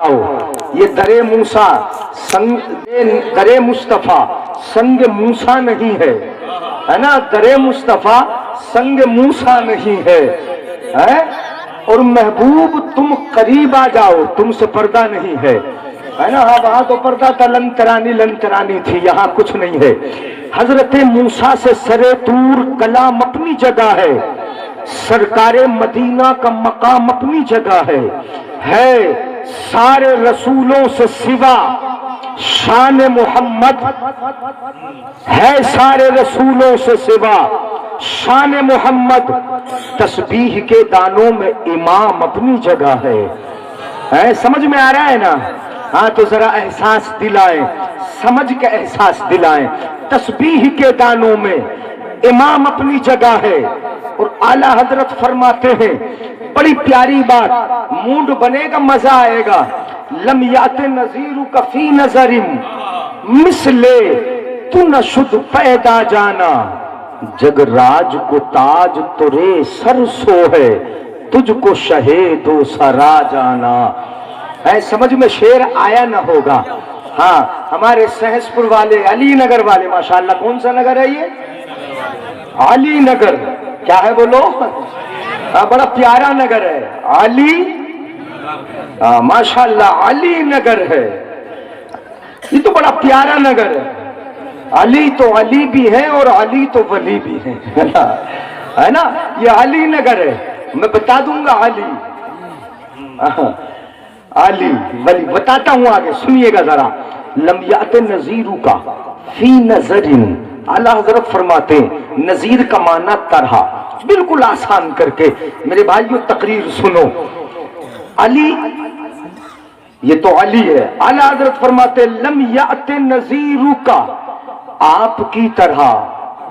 یہ درے موسیٰ درے مصطفیٰ سنگ موسیٰ نہیں ہے نا، درے مصطفیٰ سنگ موسیٰ نہیں ہے اور محبوب تم قریب آ جاؤ، تم سے پردہ نہیں ہے نا۔ ہاں وہاں تو پردہ تھا، لن ترانی تھی، یہاں کچھ نہیں ہے۔ حضرت موسیٰ سے سرے طور کلام اپنی جگہ ہے، سرکار مدینہ کا مقام اپنی جگہ ہے سارے رسولوں سے سوا شان محمد ہے، سارے رسولوں سے سوا شان محمد۔ تسبیح کے دانوں میں امام اپنی جگہ ہے، سمجھ میں آ رہا ہے نا؟ ہاں تو ذرا احساس دلائیں، سمجھ کے احساس دلائیں۔ تسبیح کے دانوں میں امام اپنی جگہ ہے۔ اور اعلیٰ حضرت فرماتے ہیں بڑی پیاری بات، موڈ بنے گا، مزہ آئے گا۔ لم یات نظیرک فی نظر مثل تو نشد پیدا جانا، جگ راج کو تاج ترے سر سو ہے، تجھ کو شہید و سرا جانا۔ سمجھ میں شعر آیا نہ ہوگا؟ ہاں ہمارے سہس پور والے، علی نگر والے، ماشاءاللہ کون سا نگر ہے یہ؟ علی نگر۔ کیا ہے بولو؟ بڑا پیارا نگر ہے علی، ماشاءاللہ علی نگر ہے، یہ تو بڑا پیارا نگر ہے۔ علی تو علی بھی ہے اور علی تو ولی بھی ہے نا، یہ علی نگر ہے، میں بتا دوں گا علی علی ولی بتاتا ہوں، آگے سنیے گا ذرا۔ لم یات نظیرک فی نظر، اعلیٰ حضرت فرماتے ہیں نظیر کا معنی طرح، بالکل آسان کر کے میرے بھائیو تقریر سنو۔ علی یہ تو علی ہے، اعلیٰ حضرت فرماتے ہیں لم یات نظیرک، آپ کی طرح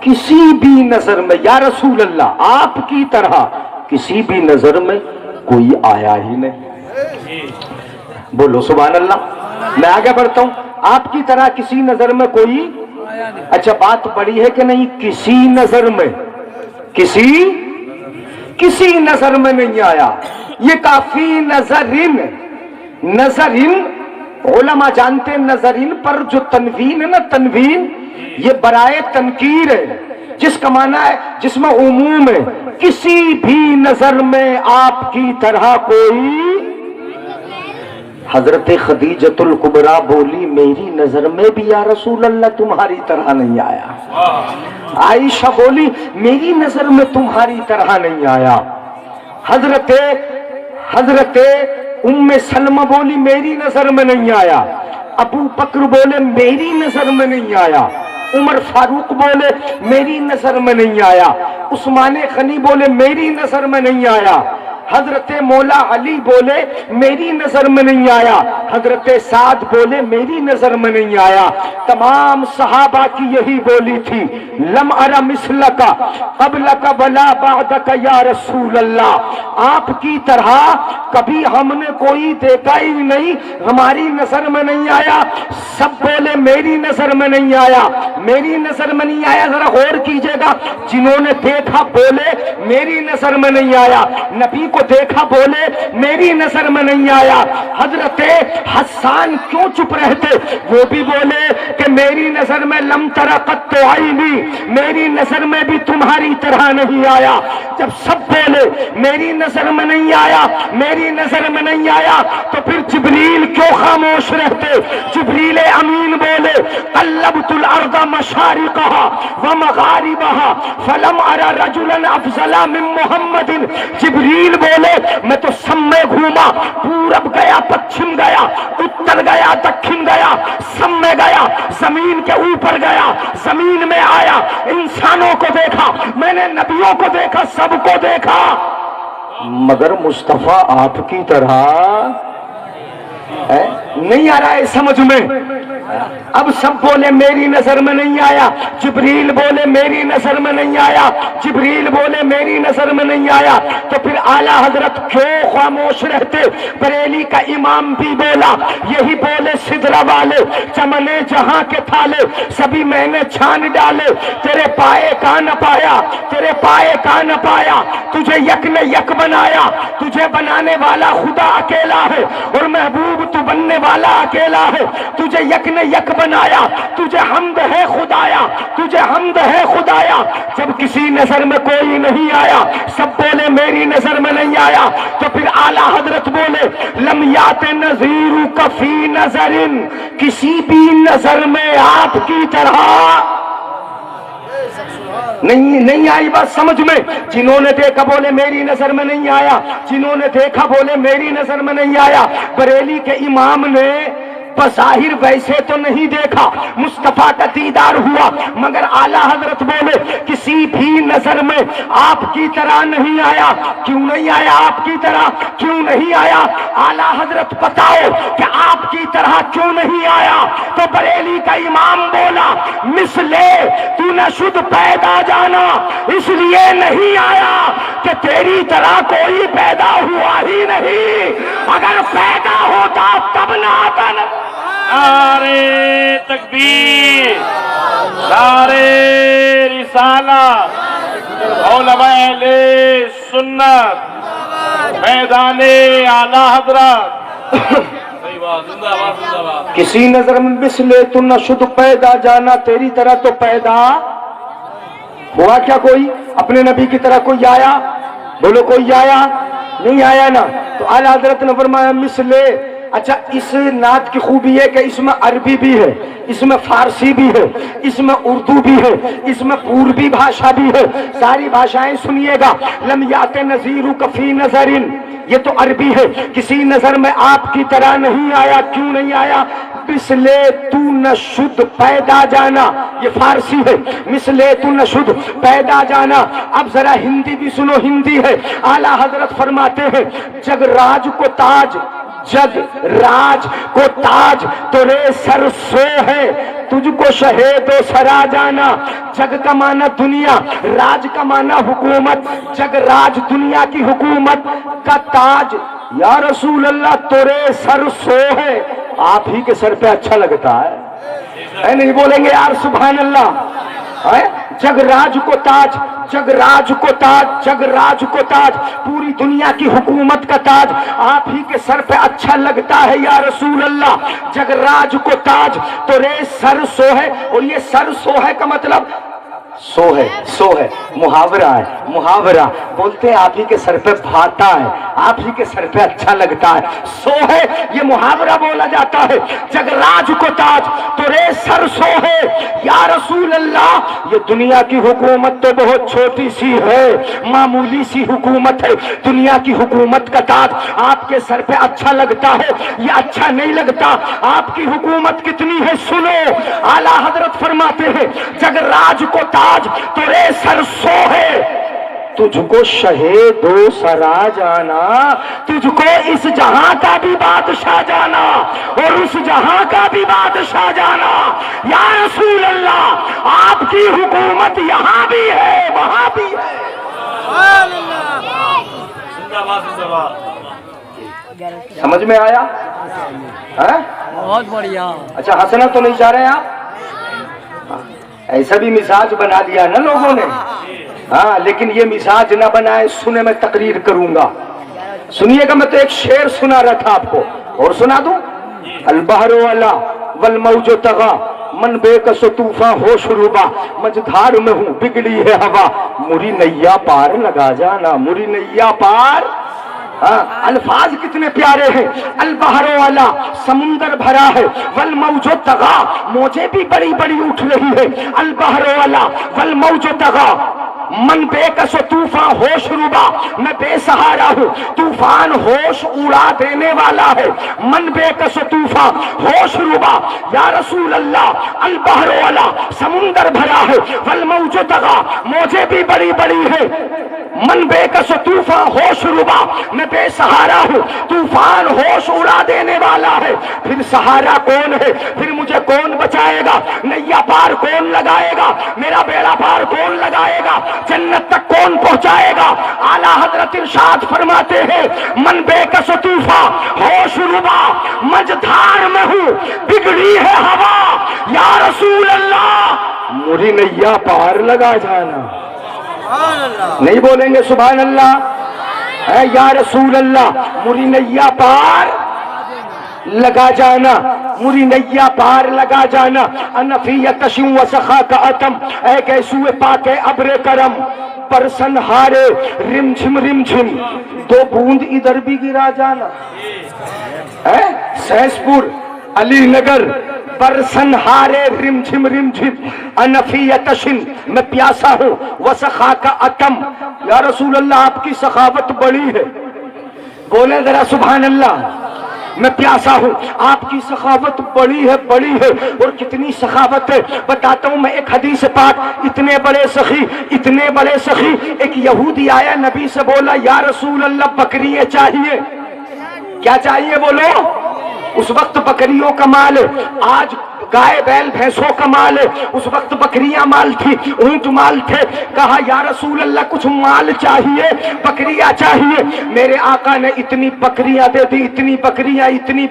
کسی بھی نظر میں، یا رسول اللہ آپ کی طرح کسی بھی نظر میں کوئی آیا ہی نہیں۔ بولو سبحان اللہ۔ میں آگے بڑھتا ہوں، آپ کی طرح کسی نظر میں کوئی، اچھا بات بڑی ہے کہ نہیں؟ کسی نظر میں، کسی نظر میں نہیں آیا، یہ کافی نظرن، نظرن علماء جانتے ہیں نظرن پر جو تنوین ہے نا، تنوین یہ برائے تنکیر ہے، جس کا معنی ہے جس میں عموم ہے، کسی بھی نظر میں آپ کی طرح کوئی۔ حضرت خدیجۃ الکبریٰ بولی میری نظر میں بھی یا رسول اللہ تمہاری طرح نہیں آیا۔ عائشہ بولی میری نظر میں تمہاری طرح نہیں آیا۔ حضرت ام سلمہ بولی میری نظر میں نہیں آیا۔ ابو بکر بولے میری نظر میں نہیں آیا۔ عمر فاروق بولے میری نظر میں نہیں آیا۔ عثمان غنی بولے میری نظر میں نہیں آیا۔ حضرت مولا علی بولے میری نظر میں نہیں آیا۔ حضرت سعد بولے میری نظر میں نہیں آیا۔ تمام صحابہ کی یہی بولی تھی، لم ارى مثلک قبلک ولا بعدک یا رسول اللہ، آپ کی طرح کبھی ہم نے کوئی دیکھا ہی نہیں، ہماری نظر میں نہیں آیا۔ سب بولے میری نظر میں نہیں آیا، میری نظر میں نہیں آیا۔ ذرا غور کیجئے گا، جنہوں نے دیکھا بولے میری نظر میں نہیں آیا، نبی کو دیکھا بولے میری نظر میں نہیں آیا۔ حضرت حسان کیوں چپ رہتے؟ وہ بھی بولے کہ میری نظر میں لم تر قط عینی، میری نظر میں بھی تمہاری طرح نہیں آیا۔ جب سب بولے میری نظر میں نہیں آیا، میری نظر میں نہیں آیا، تو پھر جبریل کیوں خاموش رہتے؟ جبریل امین بولے قلبت الارض مشارقها ومغاربها فلم ارى رجلا افضل من محمد۔ جبریل بولے میں تو سب میں گھوما، پورب گیا، پچھم گیا، اتر گیا، دکھن گیا، سب میں گیا، زمین کے اوپر گیا، زمین میں آیا، انسانوں کو دیکھا، میں نے نبیوں کو دیکھا، سب کو دیکھا، مگر مصطفیٰ آپ کی طرح نہیں آ رہا ہے سمجھ میں۔ اب سب بولے میری نظر میں نہیں آیا، جبریل بولے میری نظر میں نہیں آیا، جبریل بولے میری نظر میں نہیں آیا، تو پھر اعلیٰ حضرت کیوں خاموش رہتے؟ بریلی کا امام بھی بولا، یہی بولے سدرہ والے، چمنے جہاں کے تھالے سبھی میں نے چھان ڈالے، تیرے پائے کا نہ پایا، تیرے پائے کا نہ پایا، تجھے یک نے یک بنایا، تجھے بنانے والا خدا اکیلا ہے، اور محبوب تو بننے والا اکیلا ہے، تجھے یک نے یک بنایا، تجھے حمد ہے خدایا، تجھے حمد ہے خدایا۔ جب کسی نظر میں کوئی نہیں آیا، سب بولے میری نظر میں نہیں آیا، تو پھر اعلیٰ حضرت بولے لم یات نظیرک فی نظر، کسی بھی نظر میں آپ کی طرح نہیں آئی بات سمجھ میں۔ جنہوں نے دیکھا بولے میری نظر میں نہیں آیا، جنہوں نے دیکھا بولے میری نظر میں نہیں آیا۔ بریلی کے امام نے بظاہر ویسے تو نہیں دیکھا، مصطفیٰ کا دیدار ہوا، مگر اعلیٰ حضرت بولے کسی بھی نظر میں آپ کی طرح نہیں آیا۔ کیوں نہیں آیا آپ کی طرح؟ کیوں نہیں آیا اعلیٰ حضرت بتاؤ کہ آپ کی طرح کیوں نہیں آیا؟ تو بریلی کا امام بولا مثلے تو نہ شد پیدا جانا، اس لیے نہیں آیا کہ تیری طرح کوئی پیدا ہوا ہی نہیں، اگر پیدا ہوتا تب نہ آتا نا۔ نعرے تکبیر، نعرے رسالت، علماء اہل سنت، میدان اعلیٰ حضرت۔ کسی نظر میں مثلے تو نہ شد پیدا جانا، تیری طرح تو پیدا ہوا کیا کوئی؟ اپنے نبی کی طرح کوئی آیا؟ بولو کوئی آیا؟ نہیں آیا نا۔ تو اعلیٰ حضرت نے فرمایا مثلے۔ اچھا اس نعت کی خوبی ہے کہ اس میں عربی بھی ہے، اس میں فارسی بھی ہے، اس میں اردو بھی ہے، اس میں پوربی بھاشا بھی ہے، ساری بھاشائیں سنیے گا۔ لم یات نظیرک فی نظر، یہ تو عربی ہے، کسی نظر میں آپ کی طرح نہیں آیا۔ کیوں نہیں آیا؟ مثلے تو نہ شد پیدا جانا، یہ فارسی ہے، مثلے تو نہ شد پیدا جانا۔ اب ذرا ہندی بھی سنو، ہندی ہے۔ اعلیٰ حضرت فرماتے ہیں جگ راج کو تاج، جگ راج کو تاج تیرے سر سو ہے، تجھ کو شہید و سرا جانا۔ جگ کا معنی دنیا، راج کا معنی حکومت، جگ راج دنیا کی حکومت کا تاج یا رسول اللہ تیرے سر سو ہے، آپ ہی کے سر پہ اچھا لگتا ہے نہیں بولیں گے یار سبحان اللہ؟ جگ راج کو تاج، جگ راج کو تاج، جگ راج کو تاج، پوری دنیا کی حکومت کا تاج آپ ہی کے سر پہ اچھا لگتا ہے یا رسول اللہ۔ جگ راج کو تاج تیرے سر سو ہے، اور یہ سر سو ہے کا مطلب سو ہے، سو ہے محاورہ ہے، محاورہ بولتے ہیں آپ ہی کے سر پہ بھاتا ہے، آپ ہی کے سر پہ اچھا لگتا ہے، سو ہے یہ محاورہ بولا جاتا ہے۔ جگ راج کو تاج تیرے سر سو ہے یا رسول اللہ۔ یہ دنیا کی حکومت تو بہت چھوٹی سی ہے، معمولی سی حکومت ہے، دنیا کی حکومت کا تاج آپ کے سر پہ اچھا لگتا ہے، یہ اچھا نہیں لگتا۔ آپ کی حکومت کتنی ہے سنو، اعلیٰ حضرت فرماتے ہیں جگ راج کو تاج تیرے سر سو ہے، تجھ کو شہید و سرا جانا، تجھ کو اس جہاں کا بھی بادشاہ جانا اور اس جہاں کا بھی بادشاہ جانا یا رسول اللہ۔ آپ کی حکومت یہاں بھی ہے وہاں بھی ہے۔ سمجھ میں آیا؟ بہت بڑھیا۔ اچھا ہنسنا تو نہیں چاہ رہے آپ؟ ایسا بھی مزاج بنا لیا نا لوگوں نے، ہاں لیکن یہ مزاج نہ بنائے، سنے میں تقریر کروں گا، سنیے گا۔ میں تو ایک شعر سنا رہا تھا آپ کو، اور سنا دوں۔ البحر والا والموج طغا، من بے کس طوفاں ہو شروبا، مجدھار میں ہوں بگڑی ہے ہوا، مری نیا پار لگا جانا، مری نیا پار۔ الفاظ کتنے پیارے ہیں۔ البحر والا سمندر بھرا ہے، والموج طغا موجیں بھی بڑی بڑی اٹھ رہی ہے۔ البحر والا والموج طغا، من بے کس طوفان ہوش روبا، میں بے سہارا ہوں، طوفان ہوش اڑا دینے والا ہے۔ من بے کس طوفان ہوش روبا یا رسول اللہ۔ البحر والا سمندر بھرا ہے، والموج طغا موجیں بھی بڑی بڑی ہے۔ من بے کس طوفان ہوش روبا، میں بے سہارا ہوں، طوفان ہوش اڑا دینے والا ہے۔ پھر سہارا کون ہے؟ پھر مجھے کون بچائے گا؟ نیا پار کون لگائے گا؟ میرا بیڑا پار کون لگائے گا؟ جنت تک کون پہنچائے گا؟ اعلیٰ حضرت ارشاد فرماتے ہیں من بے کس طوفان ہوش روبا، مجدھار میں ہوں بگڑی ہے ہوا یا رسول اللہ، مری نیا پار لگا جانا۔ نہیں بولیں گے سبحان اللہ؟ اے یا رسول اللہ، مری نیا پار۔ لگا جانا، مری نیا پار لگا جانا، انفیت شو و سخا کا اتم، اے گیسوئے پاک ابر کرم، پرسن ہارے رم جھم رم جھم، دو بوند ادھر بھی گرا جانا، سہسپور علی نگر، برسن ہارے رم جھم انفیت شن، میں پیاسا ہوں، وسخا کا اتم، یا رسول اللہ آپ کی سخاوت بڑی ہے، بولیں ذرا سبحان اللہ، میں پیاسا ہوں، آپ کی سخاوت بڑی ہے بڑی ہے، اور کتنی سخاوت ہے بتاتا ہوں میں ایک حدیث پاک، اتنے بڑے سخی، ایک یہودی آیا نبی سے بولا یا رسول اللہ بکریاں چاہیے، کیا چاہیے بولو، اس وقت بکریوں کا مال ہے، آج گائے بیل بھینسوں کا مال ہے، اس وقت بکریاں مال تھی، اونٹ مال تھے، کہا یا رسول اللہ کچھ مال چاہیے، بکریاں چاہیے، میرے آقا نے اتنی بکریاں دے دی، اتنی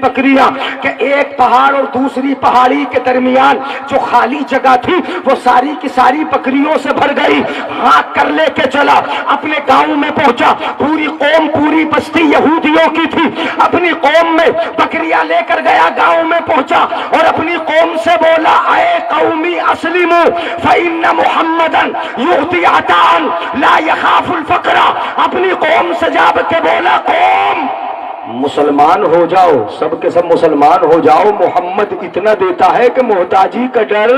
بکریاں کہ ایک پہاڑ اور دوسری پہاڑی کے درمیان جو خالی جگہ تھی وہ ساری کی ساری بکریوں سے بھر گئی، ہاتھ کر لے کے چلا، اپنے گاؤں میں پہنچا، پوری قوم پوری بستی یہودیوں کی تھی، اپنی قوم میں بکریاں لے کر گیا، گاؤں میں پہنچا اور اپنی قوم سے بولا اے قومی اسلموا فإن محمدا یؤتی عطاء لا يخاف الفقر، اپنی قوم سے جا کے بولا قوم مسلمان ہو جاؤ، سب کے سب مسلمان ہو جاؤ، محمد اتنا دیتا ہے کہ محتاجی کا ڈر،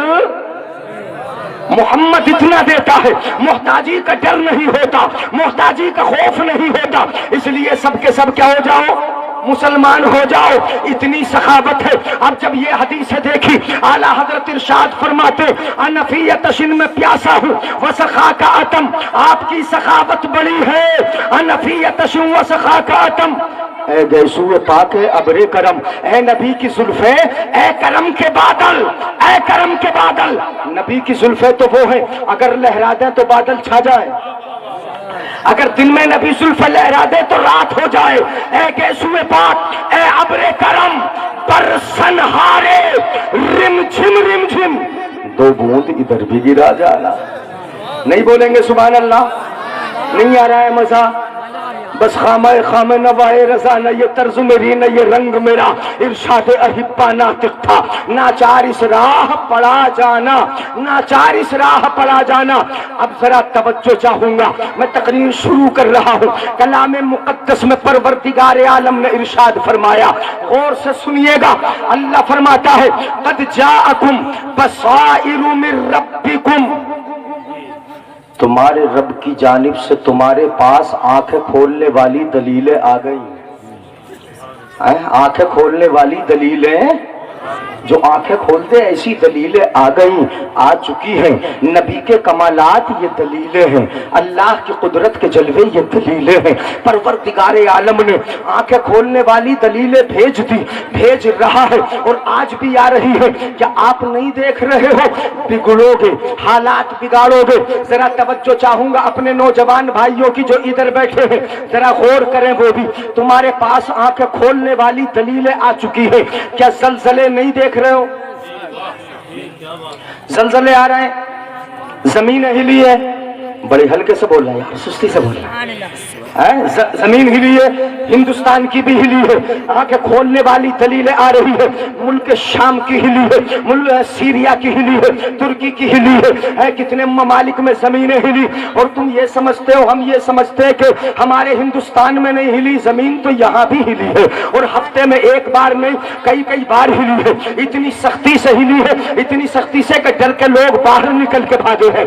محمد اتنا دیتا ہے محتاجی کا ڈر نہیں ہوتا، محتاجی کا خوف نہیں ہوتا، اس لیے سب کے سب کیا ہو جاؤ، مسلمان ہو جاؤ، اتنی سخاوت ہے۔ اب جب یہ حدیث دیکھی اعلیٰ حضرت ارشاد فرماتے انفیت شن میں پیاسا ہوں وسخا کا اتم، آپ کی سخاوت بڑی ہے، انفیت شن وسخا کا اتم، اے گیسو پاک ابر کرم، اے نبی کی زلفیں، اے کرم کے بادل، اے کرم کے بادل، نبی کی زلفیں تو وہ ہیں اگر لہرا دیں تو بادل چھا جائے، اگر دن میں نبی زلف لہرا دے تو رات ہو جائے، اے گیسوئے پاک، اے ابر کرم، برسن ہارے رم جھم، دو بوند ادھر بھی گرا جانا، نہیں بولیں گے سبحان اللہ، نہیں آ رہا ہے مزہ، بس خامہ نوائے رضا، نہ یہ طرز میری نہ یہ رنگ میرا، ارشاد احبا ناطق تھا، ناچار اس راہ پڑا جانا، ناچار اس راہ پڑا جانا۔ اب ذرا توجہ چاہوں گا، میں تقریر شروع کر رہا ہوں، کلام مقدس میں پروردگار عالم نے ارشاد فرمایا، غور سے سنیے گا، اللہ فرماتا ہے قد جاءکم بصائر من ربکم، تمہارے رب کی جانب سے تمہارے پاس آنکھیں کھولنے والی دلیلیں آ گئی، آنکھیں کھولنے والی دلیلیں، جو آنکھیں کھولتے ایسی دلیلیں آ گئیں، آ چکی ہیں، نبی کے کمالات یہ دلیلیں ہیں، اللہ کی قدرت کے جلوے یہ دلیلیں ہیں، پروردگار عالم نے آنکھیں کھولنے والی دلیلیں بھیج رہا ہے، اور آج بھی آ رہی ہے، کیا آپ نہیں دیکھ رہے ہو، بگڑو گے، حالات بگاڑو گے، ذرا توجہ چاہوں گا اپنے نوجوان بھائیوں کی جو ادھر بیٹھے ہیں، ذرا غور کریں، وہ بھی تمہارے پاس آنکھیں کھولنے والی دلیلیں آ چکی ہیں، کیا زلزلے نہیں دیکھ رہے ہو، زلزلے آ رہے ہیں، زمین ہلی ہے، بڑے ہلکے سے بول رہا ہے یار، سستی سے بول رہا ہے، زمین ہلی ہے، ہندوستان کی بھی ہلی ہے، آنکھیں کھولنے والی دلیلیں آ رہی ہے، ملک شام کی ہلی ہے، ملک سیریا کی ہلی ہے، ترکی کی ہلی ہے، کتنے ممالک میں زمینیں ہلی، اور تم یہ سمجھتے ہو، ہم یہ سمجھتے ہیں کہ ہمارے ہندوستان میں نہیں ہلی، زمین تو یہاں بھی ہلی ہے، اور ہفتے میں ایک بار نہیں کئی بار ہلی ہے، اتنی سختی سے ہلی ہے، اتنی سختی سے کہ ڈر کے لوگ باہر نکل کے بھاگے ہیں،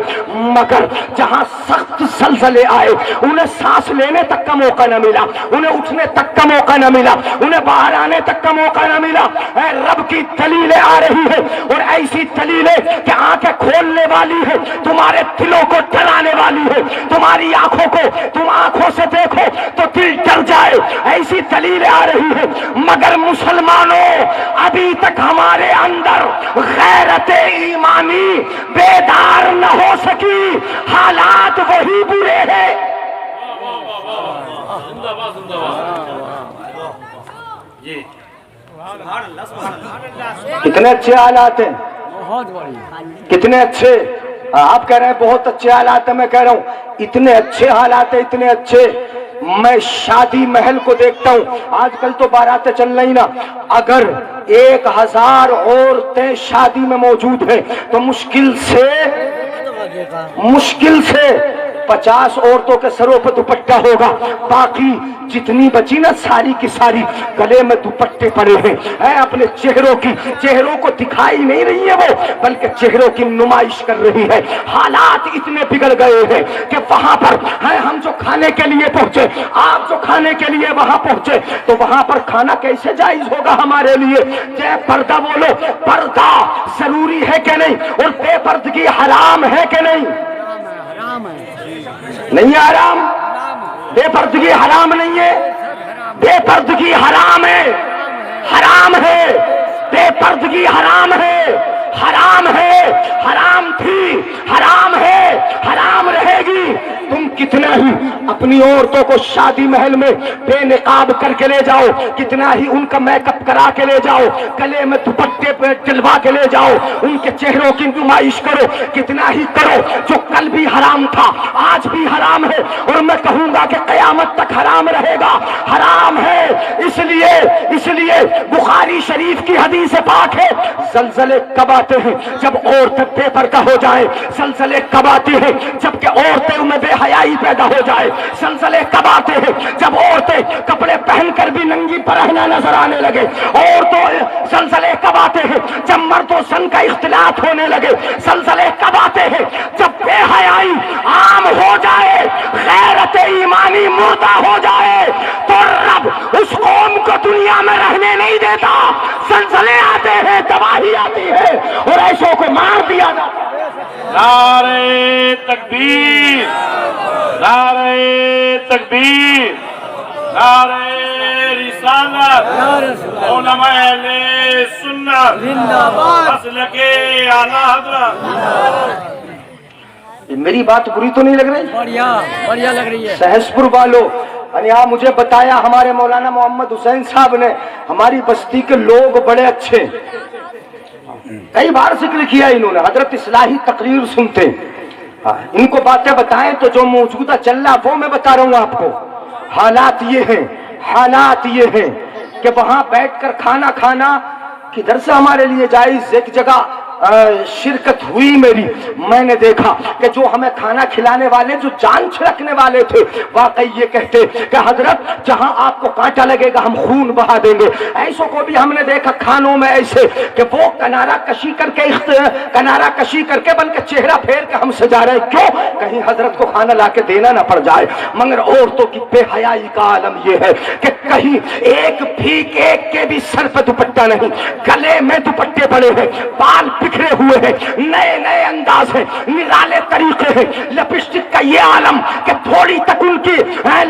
مگر جہاں سخت زلزلے آئے انہیں سانس لینے تک کا موقع نہ ملا، انہیں اٹھنے تک کا موقع نہ ملا، انہیں باہر آنے تک کا موقع نہ ملا، اے رب کی دلیلیں آ رہی ہیں، اور ایسی دلیلیں کہ آنکھیں کھولنے والی ہے، تمہارے دلوں کو ڈرانے والی ہے، تمہاری آنکھوں کو تم آنکھوں سے دیکھو تو دل ڈر جائے، ایسی دلیلیں آ رہی ہیں، مگر مسلمانوں ابھی تک ہمارے اندر غیرت ایمانی بیدار نہ ہو سکی، حالات وہی برے ہیں، کتنے اچھے حالات ہیں، کتنے اچھے، آپ کہہ رہے ہیں بہت اچھے حالات ہیں، میں کہہ رہا ہوں اتنے اچھے حالات ہیں، اتنے اچھے میں شادی محل کو دیکھتا ہوں، آج کل تو باراتیں چل رہی نا، اگر 1000 عورتیں شادی میں موجود ہیں تو مشکل سے 50 عورتوں کے سروں پہ دوپٹہ ہوگا، باقی جتنی بچی نا ساری کی ساری گلے میں دوپٹے پڑے ہیں۔ اپنے چہروں کو دکھائی نہیں رہی ہے وہ، بلکہ چہروں کی نمائش کر رہی ہے۔ حالات اتنے بگڑ گئے ہیں کہ وہاں پر ہم جو کھانے کے لیے پہنچے، آپ جو کھانے کے لیے وہاں پہنچے، تو وہاں پر کھانا کیسے جائز ہوگا ہمارے لیے؟ چاہے پردہ بولو، پردہ ضروری ہے کہ نہیں؟ اور بے پردگی حرام ہے کہ نہیں؟ نہیں حرام؟ بے پردگی حرام نہیں ہے؟ بے پردگی حرام ہے، حرام ہے، بے پردگی حرام ہے، حرام ہے، حرام تھی، حرام ہے، حرام رہے گی۔ تم کتنا ہی اپنی عورتوں کو شادی محل میں بے نقاب کر کے لے جاؤ، کتنا ہی ان کا میک اپ کرا کے لے جاؤ، گلے میں دوپٹے پہ ڈلوا کے لے جاؤ، ان کے چہروں کی نمائش کرو، کتنا ہی کرو، جو کل بھی حرام تھا آج بھی حرام ہے، اور میں کہوں گا کہ قیامت تک حرام رہے گا، حرام ہے۔ اس لیے بخاری شریف کی حدیث پاک ہے، زلزلے کب آتے ہیں؟ جب عورتیں بے پردہ ہو جائیں۔ زلزلے کب آتے ہیں؟ جب کہ عورتیں میں بے حیائی پیدا ہو جائے۔ زلزلے کب آتے ہیں؟ جب عورتیں کپڑے پہن کر بھی ننگی پرہنہ نظر آنے لگے۔ زلزلے کب آتے ہیں؟ جب مرد و زن کا اختلاط ہونے لگے۔ زلزلے کب آتے ہیں؟ جب بے حیائی عام ہو جائے، غیرت ایمانی مردہ ہو جائے، تو رب اس قوم کو دنیا میں رہنے نہیں دیتا۔ زلزلے آتے ہیں، تباہی آتی ہے، اور ایسوں کو مار دیا جاتا ہے۔ نعرہ تکبیر، نعرہ تکبیر، نعرہ رسالت، علماء اہل سنت، مسلک اعلیٰ حضرت۔ میری بات بری تو نہیں لگ رہی؟ بڑھیا لگ رہی ہے۔ سہسپور والوں، یہاں مجھے بتایا ہمارے مولانا محمد حسین صاحب نے، ہماری بستی کے لوگ بڑے اچھے، کئی بار ذکر کیا انہوں نے، حضرت اصلاحی تقریر سنتے، ان کو باتیں بتائیں تو جو موجودہ چل رہا وہ میں بتا رہا ہوں آپ کو۔ حالات یہ ہیں کہ وہاں بیٹھ کر کھانا کھانا کدھر سے ہمارے لیے جائز؟ ایک جگہ شرکت ہوئی میری، میں نے دیکھا کہ جو ہمیں کھانا کھلانے والے، جو جان چھڑکنے والے تھے، واقعی یہ کہتے کہ حضرت جہاں آپ کو کانٹا لگے گا ہم خون بہا دیں گے۔ ایسوں کو بھی ہم نے دیکھا کھانوں میں ایسے کہ وہ کنارہ کشی کر کے بلکہ چہرہ پھیر کے ہم سے جا رہے ہیں، کیوں؟ کہیں حضرت کو کھانا لا کے دینا نہ پڑ جائے۔ مگر عورتوں کی بے حیائی کا عالم یہ ہے کہ کہیں ایک کے بھی سر پہ دوپٹہ نہیں، گلے میں دوپٹے پڑے ہیں، بال بکھرے ہوئے ہیں، نئے انداز ہیں، نرالے طریقے ہیں، لپسٹک کا یہ عالم کہ تھوڑی تک ان کی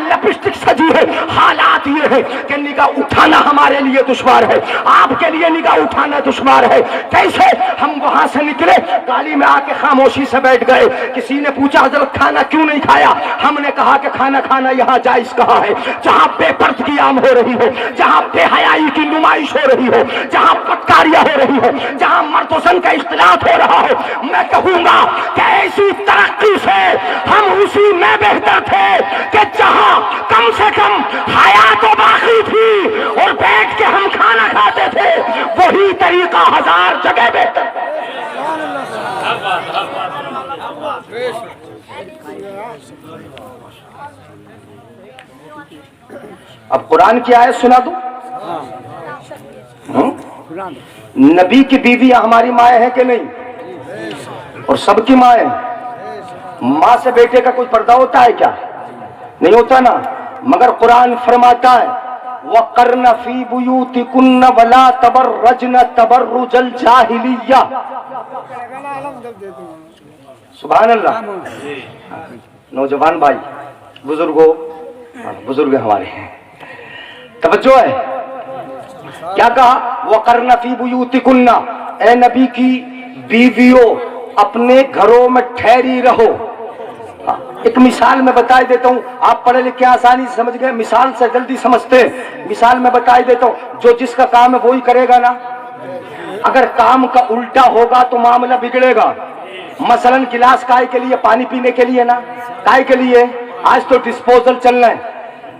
لپسٹک سجی ہے۔ حالات یہ ہے کہ نگاہ اٹھانا ہمارے لیے دشوار ہے، آپ کے لیے نگاہ اٹھانا دشوار ہے۔ کیسے؟ ہم وہاں سے نکلے، گاڑی میں آ کے خاموشی سے بیٹھ گئے، کسی نے پوچھا حضرت کھانا کیوں نہیں کھایا؟ ہم نے کہا کہ کھانا کھانا یہاں جائز کہاں ہے؟ جہاں بے پردگی عام ہو رہی ہے، جہاں بے حیائی کی نمائش ہو رہی ہے، جہاں بدکاریاں ہو رہی ہے، جہاں مرد و زن کا اختلاط ہو رہا ہے، میں کہوں گا کہ ایسی ترقی سے ہم اسی میں بہتر تھے کہ جہاں کم سے کم حیا تو باقی تھی اور بیٹھ کے ہم کھانا کھاتے تھے، وہی طریقہ 1000 جگہ بہتر۔ اب قرآن کی آیت سنا دوں؟ نبی کی بیویاں ہماری مائیں ہیں کہ نہیں؟ اور سب کی مائیں۔ ماں سے بیٹے کا کوئی پردہ ہوتا ہے کیا؟ نہیں ہوتا نا۔ مگر قرآن فرماتا ہے وَقَرْنَ فِي بُيُوتِكُنَّ وَلَا تَبَرَّجْنَ تَبَرُّجَ الْجَاهِلِيَّةِ۔ سبحان اللہ۔ نوجوان بھائی، بزرگ ہمارے ہیں، توجہ ہے۔ کیا کہا؟ وَقَرْنَ فِي بُيُوتِكُنَّ، اے نبی کی بیویوں اپنے گھروں میں ٹھہری رہو۔ ایک مثال میں بتا دیتا ہوں، آپ پڑھے لکھے آسانی سے سمجھ گئے، مثال سے جلدی سمجھتے ہیں۔ مثال میں بتا دیتا ہوں، جو جس کا کام ہے وہی کرے گا نا۔ اگر کام کا الٹا ہوگا تو معاملہ بگڑے گا۔ مثلا گلاس کائے کے لیے؟ پانی پینے کے لیے نا۔ کائے کے لیے؟ آج تو ڈسپوزل چل رہے ہیں،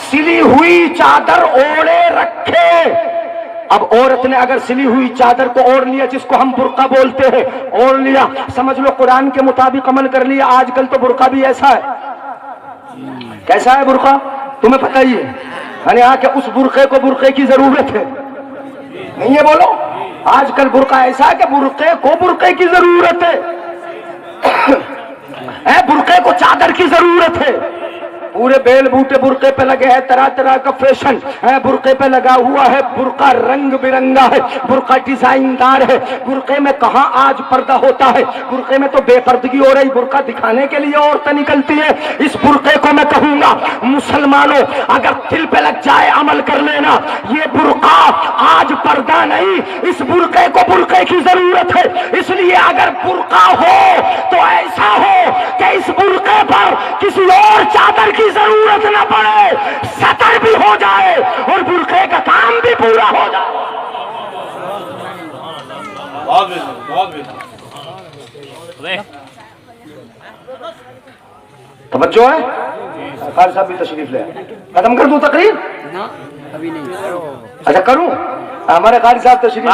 سلی ہوئی چادر اوڑے رکھے. اب عورت نے اگر سلی ہوئی چادر کو اوڑھ لیا، جس کو ہم برقع بولتے ہیں، اوڑھ لیا، سمجھ لو قرآن کے مطابق عمل کر لیا. آج کل تو برقع بھی ایسا ہے. کیسا ہے برقع تمہیں پتہ ہی ہے، یعنی کہ اس برقعے کو برقعے کی ضرورت ہے. نہیں ہے بولو، آج کل برقع ایسا ہے کہ برقعے کو برقعے کی ضرورت ہے. برقعے کو چادر کی ضرورت ہے. پورے بیل بوٹے برقعے پہ لگے ہیں، طرح طرح کا فیشن ہے برقعے پہ لگا ہوا ہے. برقع رنگ برنگا ہے، برقع ڈیزائن دار ہے. برقعے میں کہاں آج پردہ ہوتا ہے، برقعے میں تو بے پردگی ہو رہی. برقع دکھانے کے لیے عورتیں نکلتی ہیں. اس برقعے کو میں کہوں گا مسلمانوں اگر دل پہ لگ جائے عمل کر لینا. یہ برقع آج پردہ نہیں، اس برقعے کو برقعے کی ضرورت ہے. اس لیے اگر برقع ہو تو ایسا ہو کہ اس برقعے پر کسی اور چادر کی ضرورت نہ پڑے، سطر بھی ہو جائے اور برقعے کا کام بھی پورا ہو جائے. توجہ ہے؟ قاری صاحب بھی تشریف لے آئے. ختم کر دوں تقریر؟ ابھی نہیں. اچھا کروں؟ ہمارے قاری صاحب تشریف